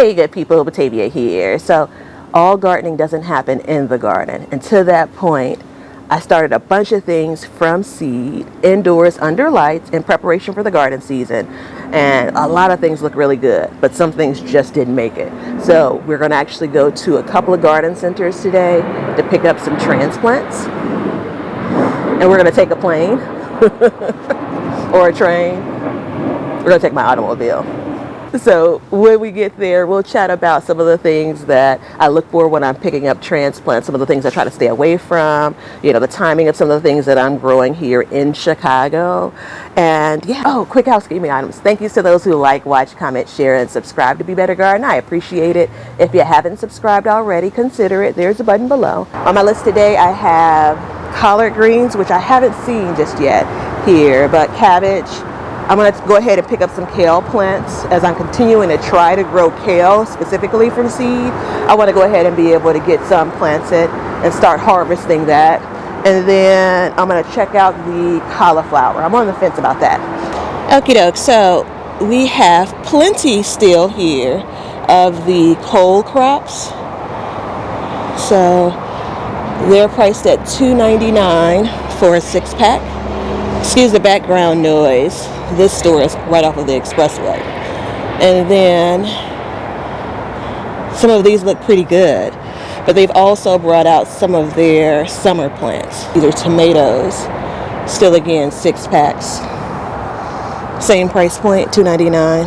Hey good people, Batavia here. So all gardening doesn't happen in the garden. And to that point, I started a bunch of things from seed, indoors, under lights, in preparation for the garden season. And a lot of things look really good, but some things just didn't make it. So we're gonna actually go to a couple of garden centers today to pick up some transplants. And we're gonna take a plane or a train. We're gonna take my automobile. So when we get there, we'll chat about some of the things that I look for when I'm picking up transplants, some of the things I try to stay away from, you know, the timing of some of the things that I'm growing here in Chicago. And yeah, oh, quick housekeeping items. Thank you to those who like, watch, comment, share, and subscribe to Be Better Garden. I appreciate it. If you haven't subscribed already, consider it. There's a button below. On my list today, I have collard greens, which I haven't seen just yet here, but cabbage. I'm going to go ahead and pick up some kale plants as I'm continuing to try to grow kale specifically from seed. I want to go ahead and be able to get some planted and start harvesting that. And then I'm going to check out the cauliflower. I'm on the fence about that. Okie doke. So we have plenty still here of the cole crops. So they're priced at $2.99 for a 6-pack. Excuse the background noise. This store is right off of the expressway. And then some of these look pretty good, but they've also brought out some of their summer plants. These are tomatoes, still again 6 packs. Same price point, $2.99.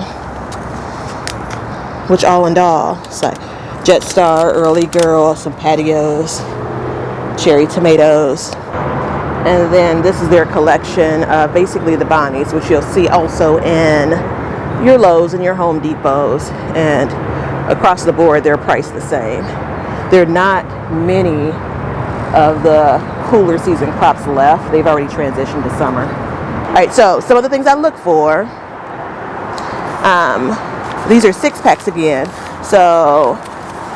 Which all in all, it's like Jetstar, Early Girl, some patios, cherry tomatoes. And then this is their collection of basically the Bonnies, which you'll see also in your Lowe's and your Home Depots. And across the board, they're priced the same. There are not many of the cooler season crops left. They've already transitioned to summer. All right, so some of the things I look for. These are 6 packs again. So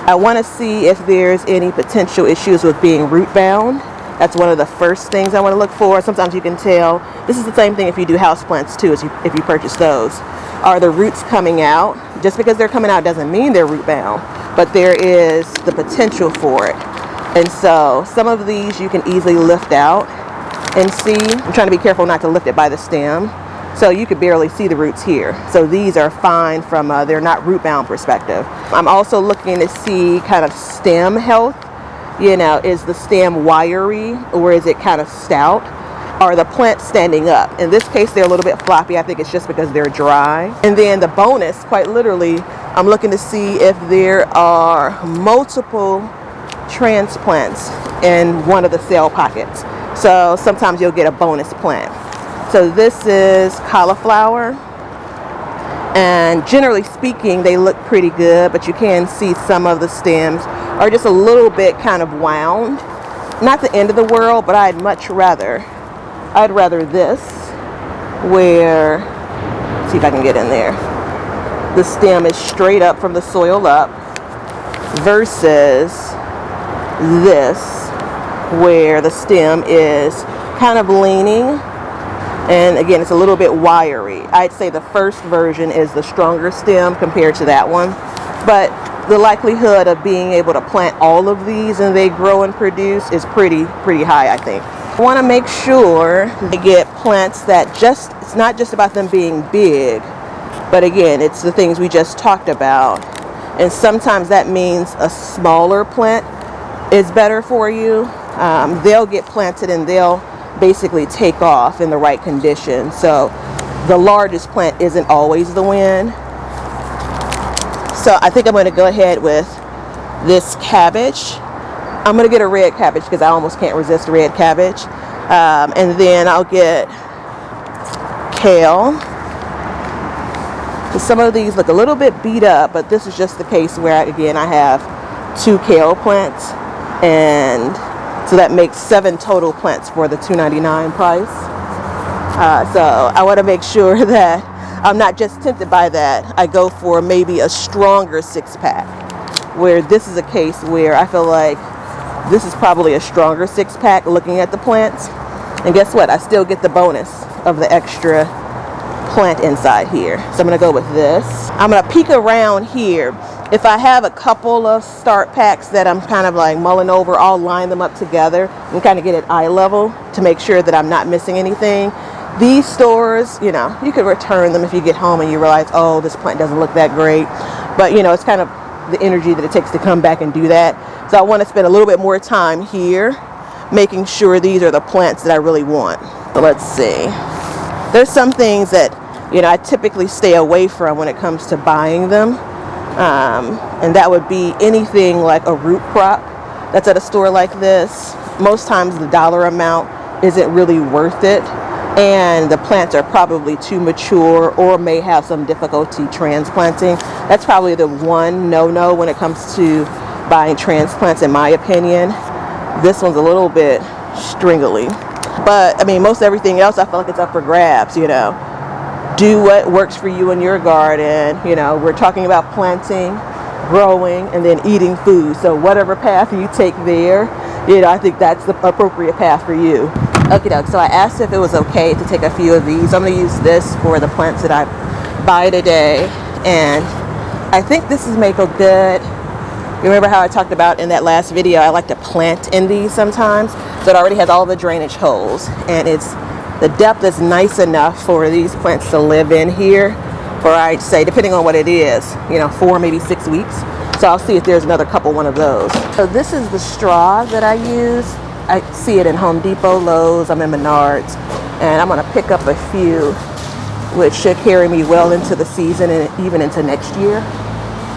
I want to see if there's any potential issues with being root bound. That's one of the first things I want to look for. Sometimes you can tell. This is the same thing if you do houseplants too, if you purchase those. Are the roots coming out? Just because they're coming out doesn't mean they're root bound, but there is the potential for it. And so some of these you can easily lift out and see. I'm trying to be careful not to lift it by the stem. So you could barely see the roots here. So these are fine from they're not root bound perspective. I'm also looking to see kind of stem health. You know, is the stem wiry or is it kind of stout? Are the plants standing up? In this case, they're a little bit floppy. I think it's just because they're dry. And then the bonus, quite literally, I'm looking to see if there are multiple transplants in one of the cell pockets. So sometimes you'll get a bonus plant. So this is cauliflower. And generally speaking, they look pretty good, but you can see some of the stems are just a little bit kind of wound. Not the end of the world, but I'd rather this, where, let's see if I can get in there. The stem is straight up from the soil up versus this, where the stem is kind of leaning. And again, it's a little bit wiry. I'd say the first version is the stronger stem compared to that one. But the likelihood of being able to plant all of these and they grow and produce is pretty high, I think. I want to make sure they get plants that it's not just about them being big, but again, it's the things we just talked about. And sometimes that means a smaller plant is better for you. They'll get planted and they'll basically take off in the right condition. So the largest plant isn't always the win. So I think I'm going to go ahead with this cabbage. I'm going to get a red cabbage because I almost can't resist red cabbage. And then I'll get kale. Some of these look a little bit beat up, but this is just the case where, again, I have 2 kale plants. And so that makes 7 total plants for the $2.99 price. So I want to make sure that I'm not just tempted by that. I go for maybe a stronger 6-pack, where this is a case where I feel like this is probably a stronger 6-pack looking at the plants. And guess what? I still get the bonus of the extra plant inside here. So I'm going to go with this. I'm going to peek around here If I have a couple of start packs that I'm kind of like mulling over, I'll line them up together and kind of get at eye level to make sure that I'm not missing anything. These stores, you know, you could return them if you get home and you realize, oh, this plant doesn't look that great. But, you know, it's kind of the energy that it takes to come back and do that. So I want to spend a little bit more time here making sure these are the plants that I really want. So let's see. There's some things that, you know, I typically stay away from when it comes to buying them. And that would be anything like a root crop that's at a store like this. Most times the dollar amount isn't really worth it, and the plants are probably too mature or may have some difficulty transplanting. That's probably the one no-no when it comes to buying transplants, in my opinion. This one's a little bit stringly, but I mean, most everything else I feel like it's up for grabs, you know. Do what works for you in your garden. You know, we're talking about planting, growing, and then eating food. So whatever path you take there, you know, I think that's the appropriate path for you. Okay, doke. So I asked if it was okay to take a few of these. I'm going to use this for the plants that I buy today. And I think this is make a good. Remember how I talked about in that last video, I like to plant in these sometimes. So it already has all the drainage holes, and the depth is nice enough for these plants to live in here for, I'd say, depending on what it is, you know, 4, maybe 6 weeks. So I'll see if there's another one of those. So this is the straw that I use. I see it in Home Depot, Lowe's, I'm in Menards, and I'm gonna pick up a few, which should carry me well into the season and even into next year.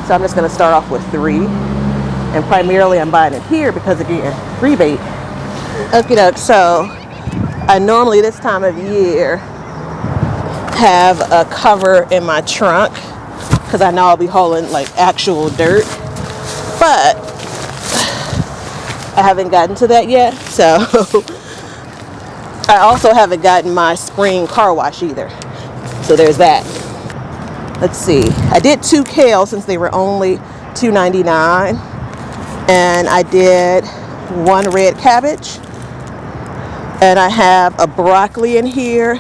So I'm just gonna start off with 3. And primarily I'm buying it here because, again, rebate. Okay, doke. So I normally this time of year have a cover in my trunk because I know I'll be hauling like actual dirt, but I haven't gotten to that yet. So I also haven't gotten my spring car wash either. So there's that. Let's see. I did 2 kale since they were only $2.99, and I did 1 red cabbage. And I have a broccoli in here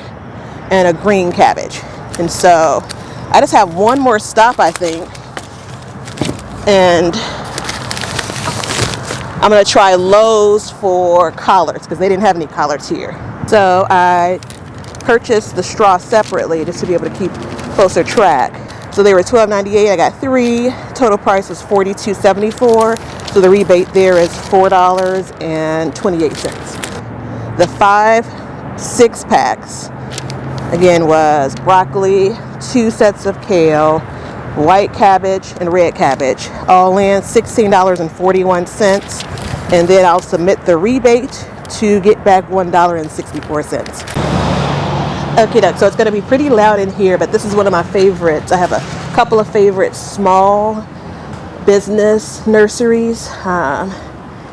and a green cabbage. And so I just have one more stop, I think. And I'm gonna try Lowe's for collards because they didn't have any collards here. So I purchased the straw separately just to be able to keep closer track. So they were $12.98, I got 3. Total price was $42.74. So the rebate there is $4.28. The 5 6-packs, again, was broccoli, 2 sets of kale, white cabbage, and red cabbage. All in $16.41. And then I'll submit the rebate to get back $1.64. Okay, so it's going to be pretty loud in here, but this is one of my favorites. I have a couple of favorite small business nurseries.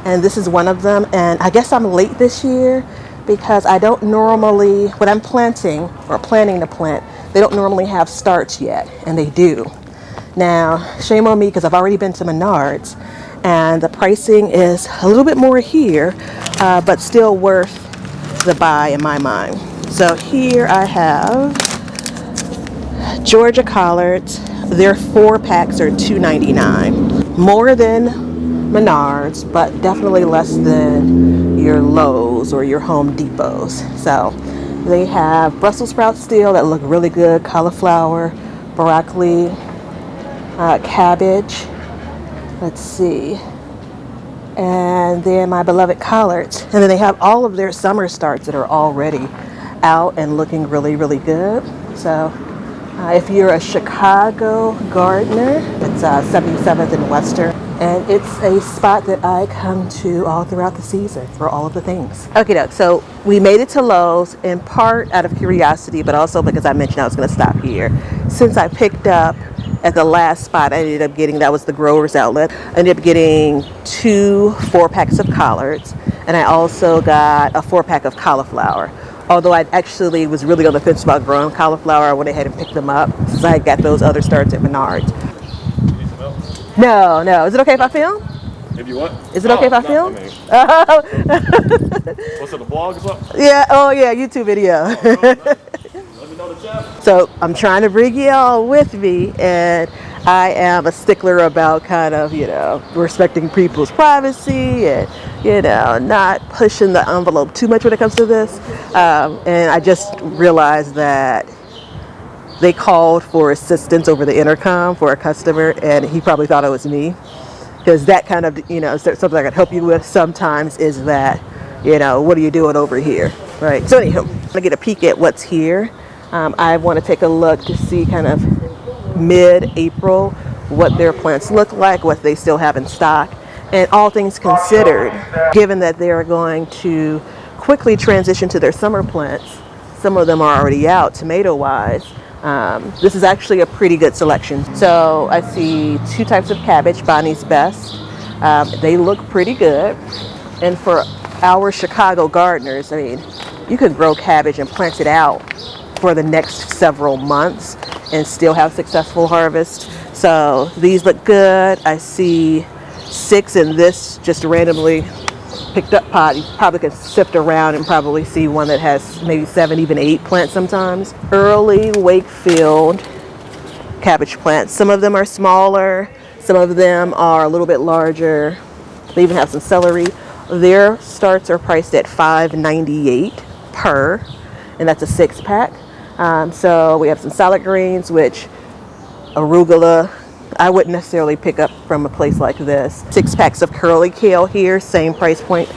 And this is one of them, and I guess I'm late this year because I don't normally, when I'm planting or planning to plant, they don't normally have starts yet, and they do. Now, shame on me because I've already been to Menards, and the pricing is a little bit more here, but still worth the buy in my mind. So here I have Georgia collards. Their 4 packs are $2.99. More than Menards, but definitely less than your Lowe's or your Home Depots. So they have Brussels sprouts still that look really good, cauliflower, broccoli, cabbage, let's see, and then my beloved collards. And then they have all of their summer starts that are already out and looking really, really good. So if you're a Chicago gardener, it's 77th and Western. And it's a spot that I come to all throughout the season for all of the things. Okay, doke. So we made it to Lowe's in part out of curiosity, but also because I mentioned I was going to stop here. Since I picked up at the last spot, I ended up getting, that was the Growers Outlet, I ended up getting 2 4-packs of collards, and I also got a 4-pack of cauliflower. Although I actually was really on the fence about growing cauliflower, I went ahead and picked them up since I got those other starts at Menards. No. Is it okay if I film? If you what? Is it okay if I film? What's it, the vlog or something? Yeah, YouTube video. Let me know the chat. So I'm trying to bring y'all with me, and I am a stickler about kind of, respecting people's privacy and, not pushing the envelope too much when it comes to this. And I just realized that they called for assistance over the intercom for a customer, and he probably thought it was me. Because that kind of, something I could help you with sometimes is that, what are you doing over here, right? So anyhow, I'm going to get a peek at what's here. I want to take a look to see kind of mid-April what their plants look like, what they still have in stock, and all things considered, given that they're going to quickly transition to their summer plants. Some of them are already out, tomato-wise. This is actually a pretty good selection. So I see 2 types of cabbage, Bonnie's Best. They look pretty good. And for our Chicago gardeners, I mean, you can grow cabbage and plant it out for the next several months and still have successful harvest. So these look good. I see 6 in this just randomly picked up pot. You probably can sift around and probably see one that has maybe 7, even 8 plants sometimes. Early Wakefield cabbage plants. Some of them are smaller, some of them are a little bit larger. They even have some celery. Their starts are priced at $5.98 per, and that's a 6-pack. So we have some salad greens, which arugula, I wouldn't necessarily pick up from a place like this. 6 packs of curly kale here, same price point.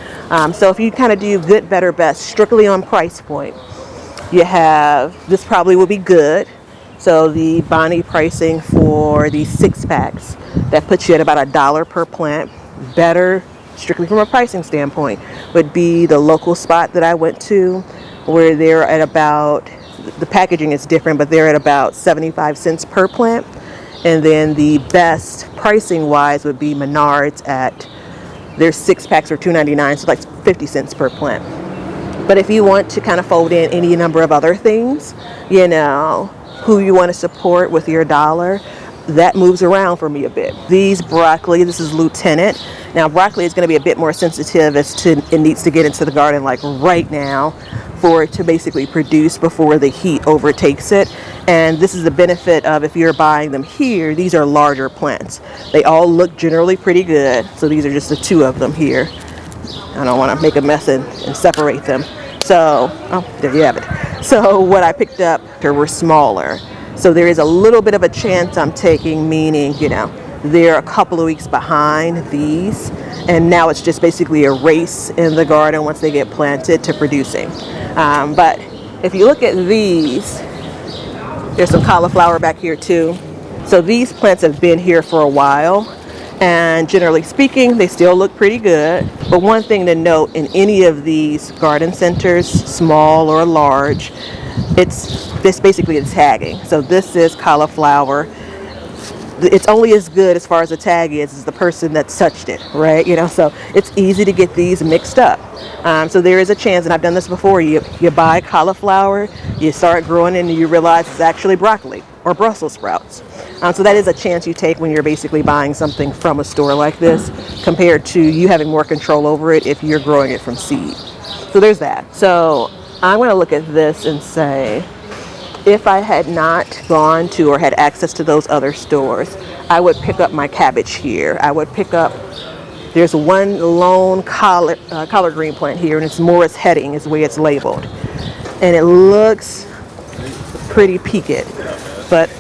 So if you kind of do good, better, best, strictly on price point, you have, this probably will be good. So the Bonnie pricing for these 6 packs, that puts you at about $1 per plant. Better, strictly from a pricing standpoint, would be the local spot that I went to, where they're at about, the packaging is different, but they're at about 75 cents per plant. And then the best pricing wise would be Menards at, their 6 packs are $2.99, so like 50 cents per plant. But if you want to kind of fold in any number of other things, who you want to support with your dollar, that moves around for me a bit. These broccoli, this is Lieutenant. Now broccoli is going to be a bit more sensitive as to, it needs to get into the garden like right now for it to basically produce before the heat overtakes it. And this is the benefit of, if you're buying them here, these are larger plants. They all look generally pretty good. So these are just the 2 of them here. I don't want to make a mess and separate them. So, oh, there you have it. So what I picked up were smaller. So there is a little bit of a chance I'm taking, meaning, they're a couple of weeks behind these. And now it's just basically a race in the garden once they get planted to producing. But if you look at these, there's some cauliflower back here too. So these plants have been here for a while. And generally speaking, they still look pretty good. But one thing to note in any of these garden centers, small or large, it's basically the tagging. So this is cauliflower. It's only as good as far as the tag is as the person that touched it, right? So it's easy to get these mixed up. So there is a chance, and I've done this before, you buy cauliflower, you start growing it, and you realize it's actually broccoli or Brussels sprouts. So that is a chance you take when you're basically buying something from a store like this, compared to you having more control over it if you're growing it from seed. So there's that. So I'm going to look at this and say, if I had not gone to or had access to those other stores, I would pick up my cabbage here. I would pick up, there's one lone collard green plant here, and it's Morris Heading is the way it's labeled. And it looks pretty peaked, but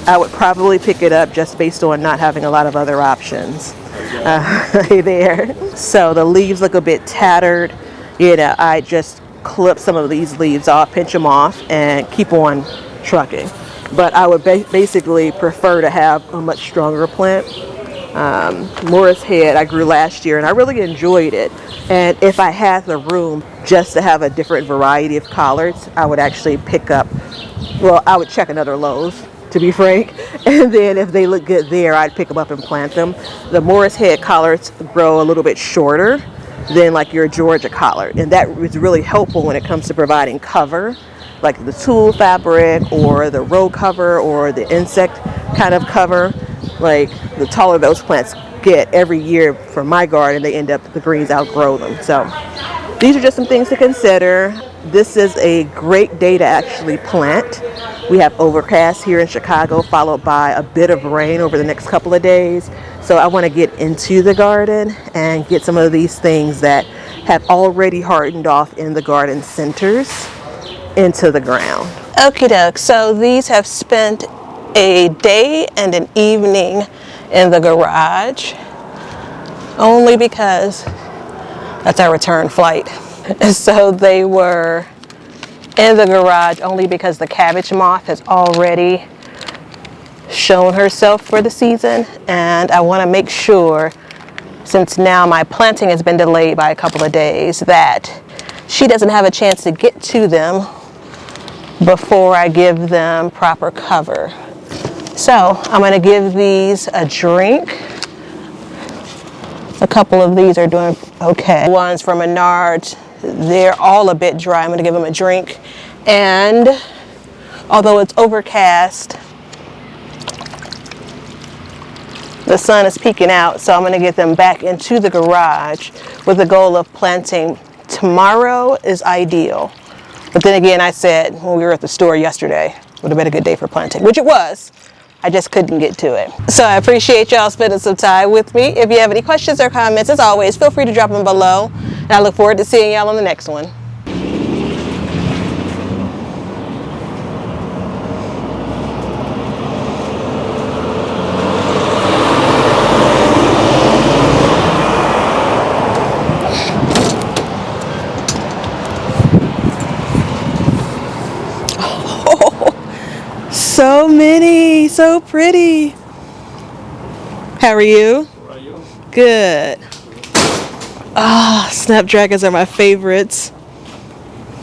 I would probably pick it up just based on not having a lot of other options. Hey there. So the leaves look a bit tattered. I just clip some of these leaves off, pinch them off, and keep on trucking. But I would basically prefer to have a much stronger plant. Morris Head I grew last year, and I really enjoyed it. And if I had the room just to have a different variety of collards, I would actually pick up, I would check another Lowe's, to be frank. And then if they look good there, I'd pick them up and plant them. The Morris Head collards grow a little bit shorter than like your Georgia collard, and that is really helpful when it comes to providing cover, like the tulle fabric or the row cover or the insect kind of cover. Like the taller those plants get every year from my garden, they end up, the greens outgrow them. So these are just some things to consider. This is a great day to actually plant. We have overcast here in Chicago, followed by a bit of rain over the next couple of days. So I want to get into the garden and get some of these things that have already hardened off in the garden centers into the ground. Okie doke. So these have spent a day and an evening in the garage, only because that's our return flight. So they were in the garage only because the cabbage moth has already shown herself for the season, and I want to make sure, since now my planting has been delayed by a couple of days, that she doesn't have a chance to get to them before I give them proper cover. So I'm going to give these a drink. A couple of these are doing okay. Ones from Menards, they're all a bit dry. I'm going to give them a drink. And although it's overcast, the sun is peeking out, so I'm going to get them back into the garage with the goal of planting tomorrow is ideal. But then again, I said when we were at the store yesterday, would have been a good day for planting, which it was. I just couldn't get to it. So I appreciate y'all spending some time with me. If you have any questions or comments, as always, feel free to drop them below. And I look forward to seeing y'all on the next one. So many, so pretty. How are you? How are you? Good. Ah, snapdragons are my favorites.